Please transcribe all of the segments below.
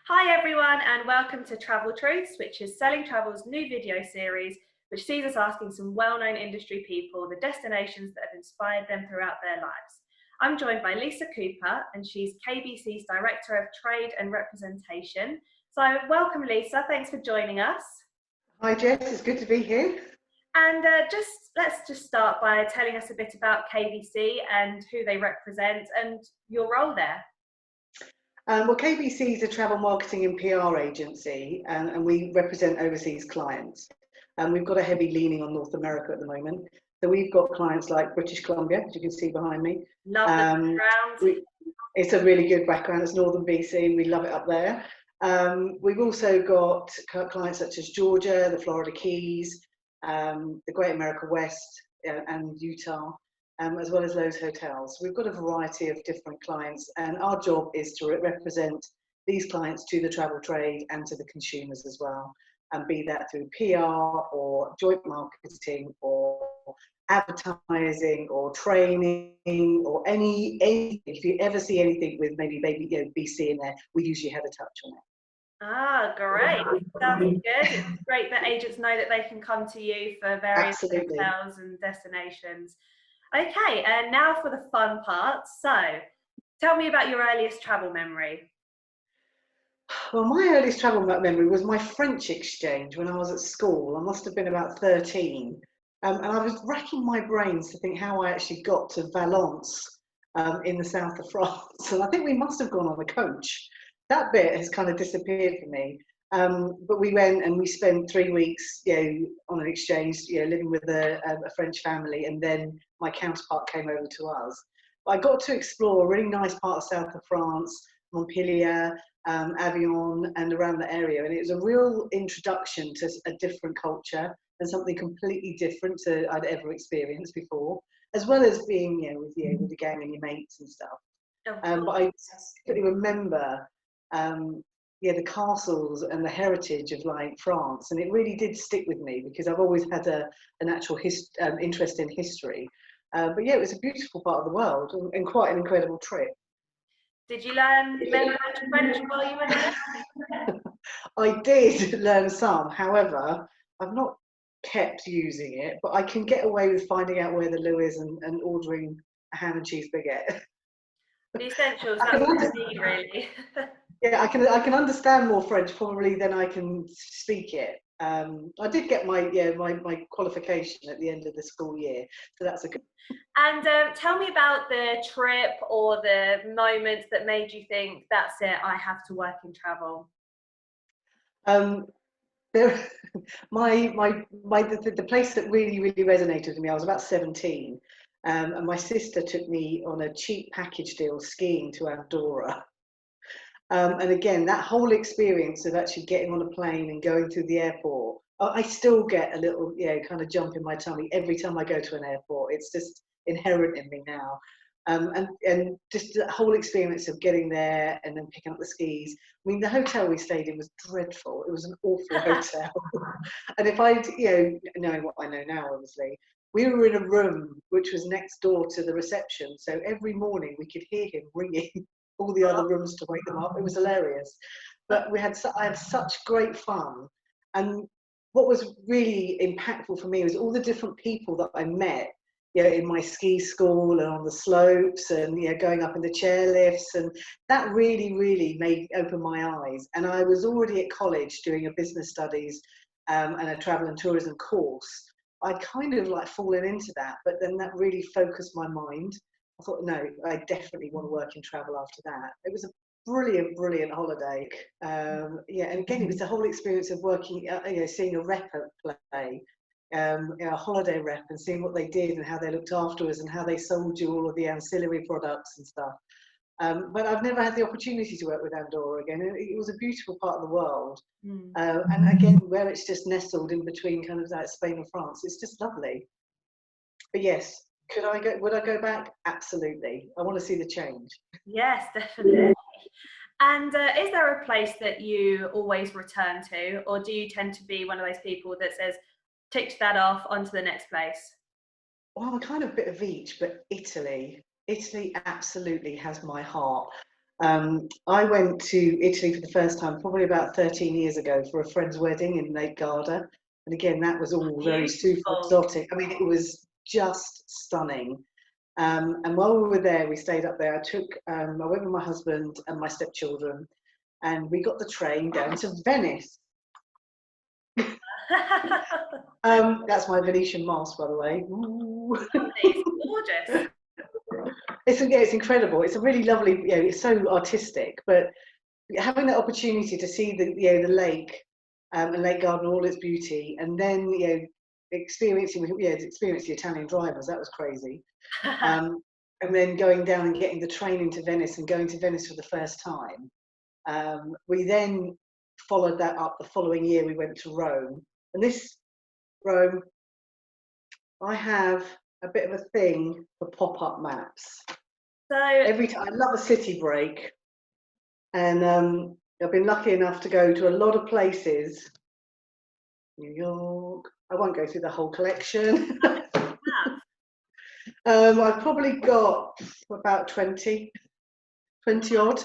Hi everyone, and welcome to Travel Truths, which is Selling Travel's new video series, which sees us asking some well-known industry people the destinations that have inspired them throughout their lives. I'm joined by Lisa Cooper, and she's KBC's Director of Trade and Representation. So welcome Lisa, thanks for joining us. Hi Jess, it's good to be here. And let's just start by telling us a bit about KBC and who they represent and your role there. Well, KBC is a travel marketing and PR agency, and we represent overseas clients. We've got a heavy leaning on North America at the moment. So we've got clients like British Columbia, as you can see behind me. Love the background. It's a really good background. It's Northern BC. We love it up there. We've also got clients such as Georgia, the Florida Keys, the Great America West, and Utah. As well as those hotels. We've got a variety of different clients, and our job is to represent these clients to the travel trade and to the consumers as well, and be that through PR or joint marketing or advertising or training or anything. If you ever see anything with maybe BC in there, we usually have a touch on it. Ah, great. Sounds good. It's great that agents know that they can come to you for various hotels and destinations. Okay, and now for the fun part. So, tell me about your earliest travel memory. Well, my earliest travel memory was my French exchange when I was at school. I must have been about 13. And I was racking my brains to think how I actually got to Valence in the south of France. And I think we must have gone on a coach. That bit has kind of disappeared for me. But we went and we spent 3 weeks, on an exchange, living with a French family, and then my counterpart came over to us. But I got to explore a really nice part of south of France, Montpellier, Avignon, and around the area, and it was a real introduction to a different culture and something completely different to I'd ever experienced before, as well as being, with the gang and your mates and stuff. But I specifically remember. The castles and the heritage of France, and it really did stick with me because I've always had a natural interest in history. But it was a beautiful part of the world and quite an incredible trip. Did you learn much French while you were there? I did learn some, however, I've not kept using it, but I can get away with finding out where the loo is and ordering a ham and cheese baguette. The essentials, that's what you need, really. Yeah, I can understand more French probably than I can speak it. I did get my qualification at the end of the school year, so that's a good. And tell me about the trip or the moment that made you think, that's it, I have to work in travel. The place that really resonated with me, I was about 17, and my sister took me on a cheap package deal skiing to Andorra. And again, that whole experience of actually getting on a plane and going through the airport, I still get a little, kind of jump in my tummy every time I go to an airport. It's just inherent in me now. And just the whole experience of getting there and then picking up the skis. I mean, the hotel we stayed in was dreadful. It was an awful hotel. And if I'd, knowing what I know now, obviously, we were in a room which was next door to the reception. So every morning we could hear him ringing all the other rooms to wake them up. It was hilarious. But I had such great fun. And what was really impactful for me was all the different people that I met, in my ski school and on the slopes and, going up in the chairlifts. And that really opened my eyes. And I was already at college doing a business studies and a travel and tourism course. I'd kind of fallen into that, but then that really focused my mind. I thought, no, I definitely want to work in travel after that. It was a brilliant holiday. And again, it was the whole experience of working, seeing a rep play, a holiday rep, and seeing what they did and how they looked after us and how they sold you all of the ancillary products and stuff. But I've never had the opportunity to work with Andorra again. It was a beautiful part of the world. And again, where it's just nestled in between kind of like Spain and France, it's just lovely. But yes, would I go back? Absolutely. I want to see the change. Yes, definitely. And is there a place that you always return to, or do you tend to be one of those people that says, tick that off, onto the next place? Well, I'm a kind of bit of each, but Italy absolutely has my heart. I went to Italy for the first time probably about 13 years ago for a friend's wedding in Lake Garda. And again, that was all very super Beautiful. exotic. I mean, it was just stunning. And while we were there, we stayed up there. I went with my husband and my stepchildren, and we got the train down to Venice. That's my Venetian mask, by the way. Ooh. It's gorgeous. It's incredible. It's a really lovely, it's so artistic, but having the opportunity to see the lake and Lake Garda, all its beauty, and then experiencing the Italian drivers, that was crazy. And then going down and getting the train into Venice and going to Venice for the first time. We then followed that up the following year. We went to Rome, and this Rome, I have a bit of a thing for pop-up maps. So Every time, I love a city break, and I've been lucky enough to go to a lot of places. New York. I won't go through the whole collection. I've probably got about 20 odd.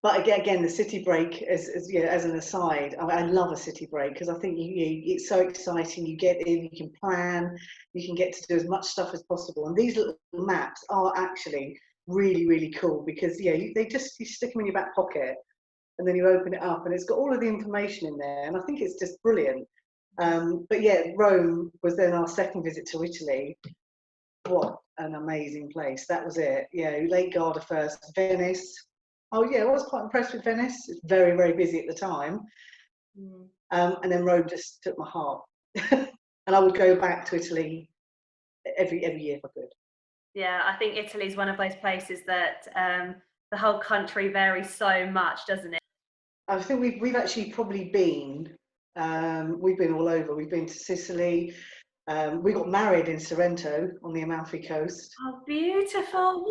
But again, the city break, as an aside, I love a city break because I think it's so exciting. You get in, you can plan, you can get to do as much stuff as possible. And these little maps are actually really, really cool because you stick them in your back pocket and then you open it up and it's got all of the information in there. And I think it's just brilliant. But yeah, Rome was then our second visit to Italy. What an amazing place. That was it. Lake Garda first, Venice. Oh yeah, I was quite impressed with Venice. It's very, very busy at the time. And then Rome just took my heart. And I would go back to Italy every year if I could. Yeah, I think Italy is one of those places that the whole country varies so much, doesn't it? I think we've actually probably been, we've been all over. We've been to Sicily. We got married in Sorrento on the Amalfi Coast. Oh, beautiful!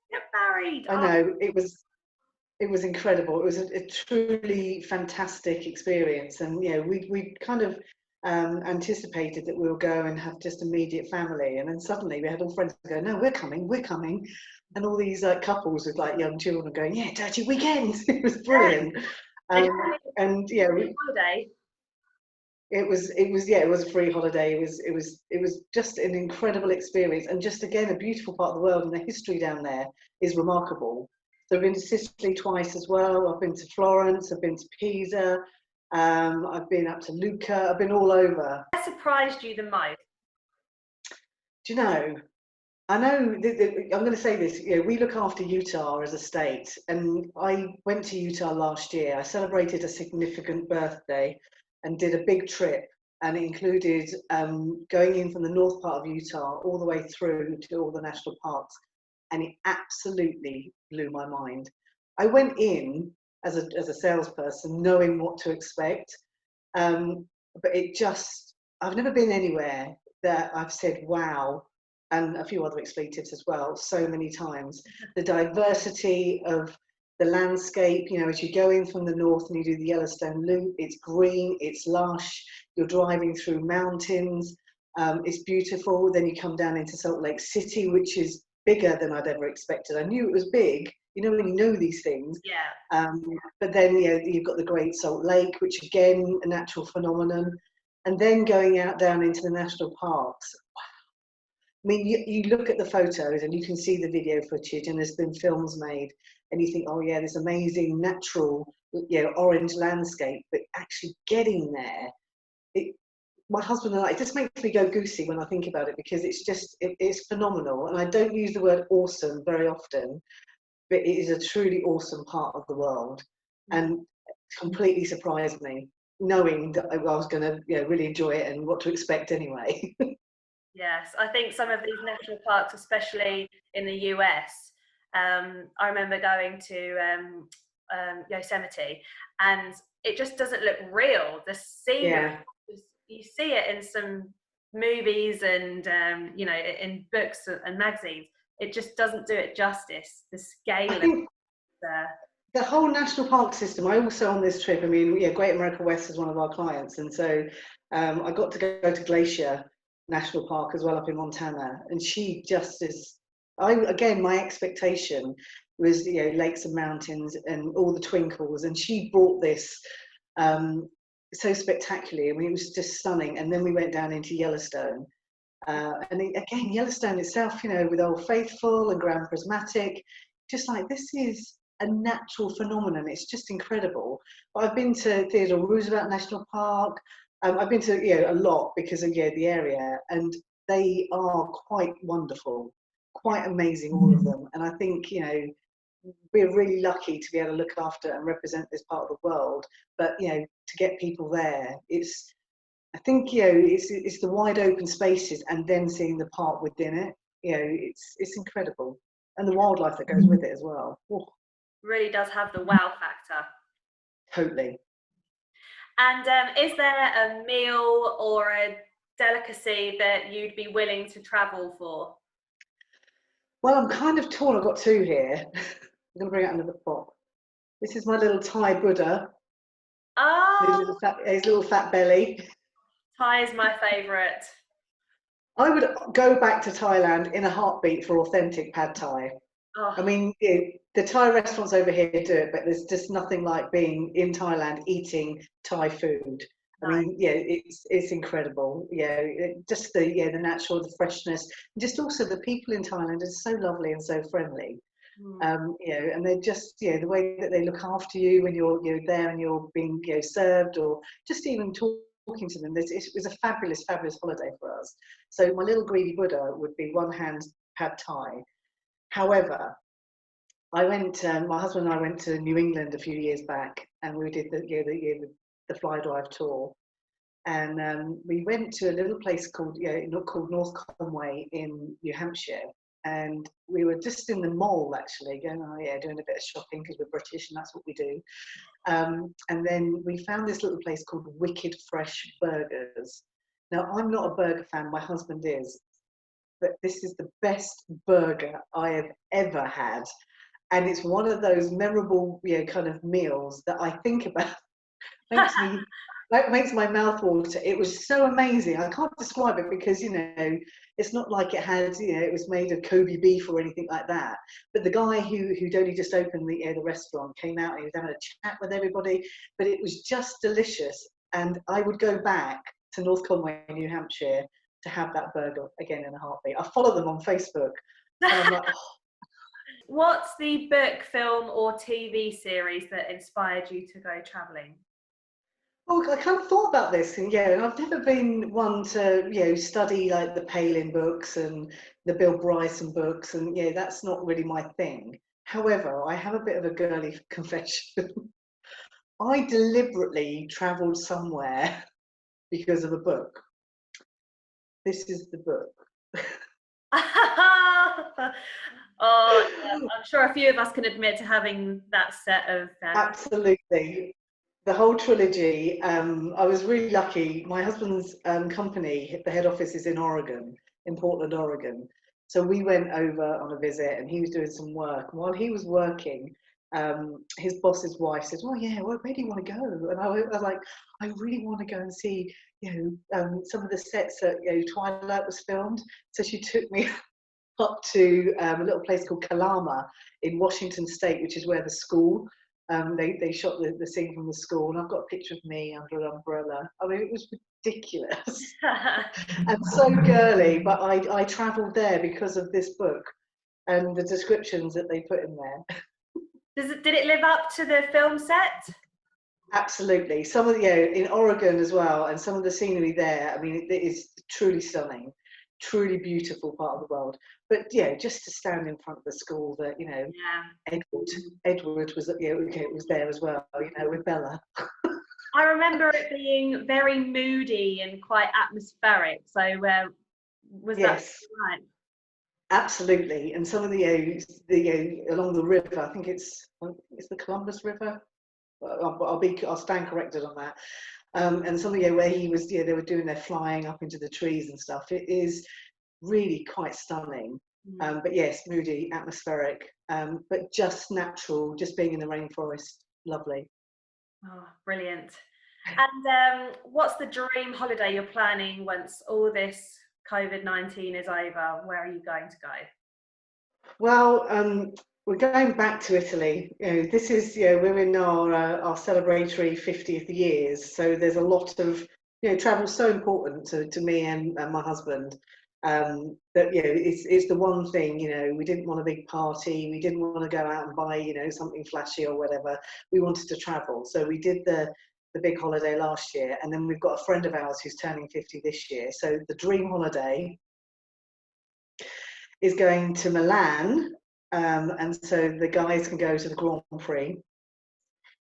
Get married. I know, it was incredible. It was a truly fantastic experience, and we kind of anticipated that we would go and have just immediate family, and then suddenly we had all friends go, no, we're coming, and all these couples with like young children going, yeah, dirty weekends. It was brilliant. And holiday. It was a free holiday. It was just an incredible experience, and just again a beautiful part of the world, and the history down there is remarkable. So I've been to Sicily twice as well. I've been to Florence. I've been to Pisa. I've been up to Lucca. I've been all over. What surprised you the most? Do you know? I know. I'm going to say this. We look after Utah as a state, and I went to Utah last year. I celebrated a significant birthday and did a big trip, and it included going in from the north part of Utah all the way through to all the national parks, and it absolutely blew my mind. I went in as a salesperson knowing what to expect, but I've never been anywhere that I've said wow, and a few other expletives as well, so many times. The diversity of the landscape, as you go in from the north and you do the Yellowstone Loop, it's green, it's lush, you're driving through mountains, it's beautiful. Then you come down into Salt Lake City, which is bigger than I'd ever expected. I knew it was big, when you know these things. Yeah. But then, you've got the Great Salt Lake, which again, a natural phenomenon. And then going out down into the national parks. I mean, you look at the photos and you can see the video footage, and there's been films made, and you think, oh yeah, this amazing natural, orange landscape, but actually getting there, my husband and I, it just makes me go goosey when I think about it, because it's phenomenal. And I don't use the word awesome very often, but it is a truly awesome part of the world, and completely surprised me, knowing that I was going to really enjoy it and what to expect anyway. Yes, I think some of these national parks, especially in the US, I remember going to Yosemite, and it just doesn't look real. The scenery, you see it in some movies and in books and magazines. It just doesn't do it justice. The scale of it there. The whole national park system. I also, on this trip, I mean, Great America West is one of our clients, and so I got to go to Glacier National Park as well up in Montana, and she just is Again, my expectation was, lakes and mountains and all the twinkles, and she brought this so spectacularly. I mean, it was just stunning. And then we went down into Yellowstone, again, Yellowstone itself, with Old Faithful and Grand Prismatic, just like, this is a natural phenomenon. It's just incredible. But I've been to Theodore Roosevelt National Park. I've been to a lot because of the area, and they are quite wonderful, quite amazing, all of them. And I think we're really lucky to be able to look after and represent this part of the world. But to get people there, I think it's the wide open spaces, and then seeing the park within it. It's incredible, and the wildlife that goes with it as well. Oh, really does have the wow factor. totally. And is there a meal or a delicacy that you'd be willing to travel for? Well, I'm kind of torn. I've got two here. I'm going to bring out another pot. This is my little Thai Buddha. Oh, His little fat belly. Thai is my favourite. I would go back to Thailand in a heartbeat for authentic pad Thai. Oh. I mean, the Thai restaurants over here do it, but there's just nothing like being in Thailand eating Thai food. I mean, it's incredible. Just the natural, the freshness, and just also the people in Thailand are so lovely and so friendly. And they're just the way that they look after you when you're there and you're being served, or just even talking to them. It was a fabulous holiday for us. So my little greedy Buddha would be one hand pad Thai. However, I went. My husband and I went to New England a few years back, and we did the fly drive tour. And we went to a little place called North Conway in New Hampshire. And we were just in the mall, actually, going, doing a bit of shopping because we're British and that's what we do. And then we found this little place called Wicked Fresh Burgers. Now, I'm not a burger fan, my husband is, but this is the best burger I have ever had. And it's one of those memorable, kind of meals that I think about, makes my mouth water. It was so amazing. I can't describe it because it's not like it had it was made of Kobe beef or anything like that. But the guy who'd only just opened the restaurant came out and he was having a chat with everybody. But it was just delicious, and I would go back to North Conway, New Hampshire, to have that burger again in a heartbeat. I follow them on Facebook, and I'm like, oh. What's the book, film, or TV series that inspired you to go travelling? Oh, I kind of thought about this, and I've never been one to study like the Palin books and the Bill Bryson books, and that's not really my thing. However, I have a bit of a girly confession. I deliberately travelled somewhere because of a book. This is the book. Oh, yeah, I'm sure a few of us can admit to having that set of. Absolutely. The whole trilogy. I was really lucky. My husband's company, the head office is in Oregon, in Portland, Oregon. So we went over on a visit, and he was doing some work. While he was working, his boss's wife said, "Oh yeah, where do you want to go?" And I was like, "I really want to go and see, some of the sets that Twilight was filmed." So she took me up to a little place called Kalama in Washington State, which is where the school. They shot the scene from the school, and I've got a picture of me under an umbrella. I mean, it was ridiculous and so girly, but I travelled there because of this book and the descriptions that they put in there. Did it live up to the film set? Absolutely. Some of in Oregon as well, and some of the scenery there. I mean, it is truly stunning, truly beautiful part of the world. But just to stand in front of the school that Edward was it was there as well, with Bella. I remember it being very moody and quite atmospheric. So was that right? Absolutely. And some of the along the river, I think it's the Columbus River. I'll stand corrected on that. And some of where he was, they were doing their flying up into the trees and stuff. It is really quite stunning. But yes, moody, atmospheric, but just natural, just being in the rainforest. Lovely. Oh, brilliant. And what's the dream holiday you're planning once all this COVID-19 is over? Where are you going to go? Well, we're going back to Italy. This is, we're in our celebratory 50th years, so there's a lot of, travel's so important to me and my husband. That it's the one thing. We didn't want a big party, we didn't want to go out and buy something flashy or whatever. We wanted to travel, so we did the big holiday last year, and then we've got a friend of ours who's turning 50 this year. So the dream holiday is going to Milan, and so the guys can go to the Grand Prix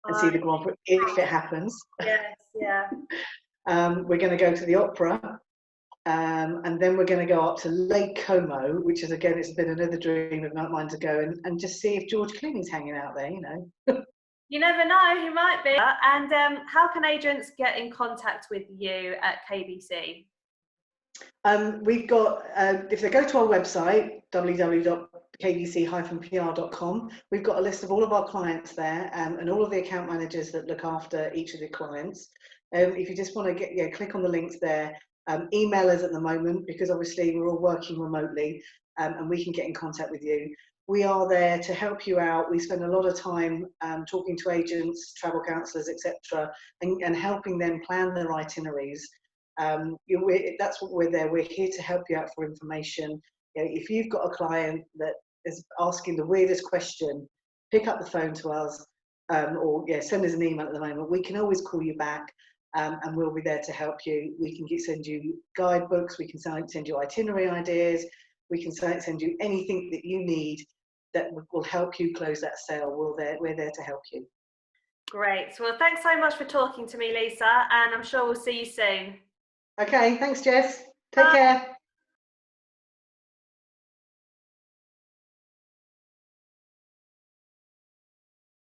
and see the Grand Prix if it happens. Yes, yeah. We're going to go to the opera, and then we're going to go up to Lake Como, which is, again, it's been another dream of mine to go and just see if George Clooney's hanging out there. You never know, he might be. And how can agents get in contact with you at KBC? We've got, if they go to our website, www.kbc-pr.com, we've got a list of all of our clients there, and all of the account managers that look after each of the clients. If you just want to click on the links there, email us at the moment, because obviously we're all working remotely, and we can get in contact with you. We are there to help you out. We spend a lot of time talking to agents, travel counsellors, etc., and helping them plan their itineraries. That's what we're there. We're here to help you out for information. If you've got a client that is asking the weirdest question, pick up the phone to us, or send us an email at the moment. We can always call you back, and we'll be there to help you. We can send you guidebooks. We can send you itinerary ideas. We can send you anything that you need that will help you close that sale. We're there to help you. Great. Well, thanks so much for talking to me, Lisa, and I'm sure we'll see you soon. Okay, thanks, Jess. Take care.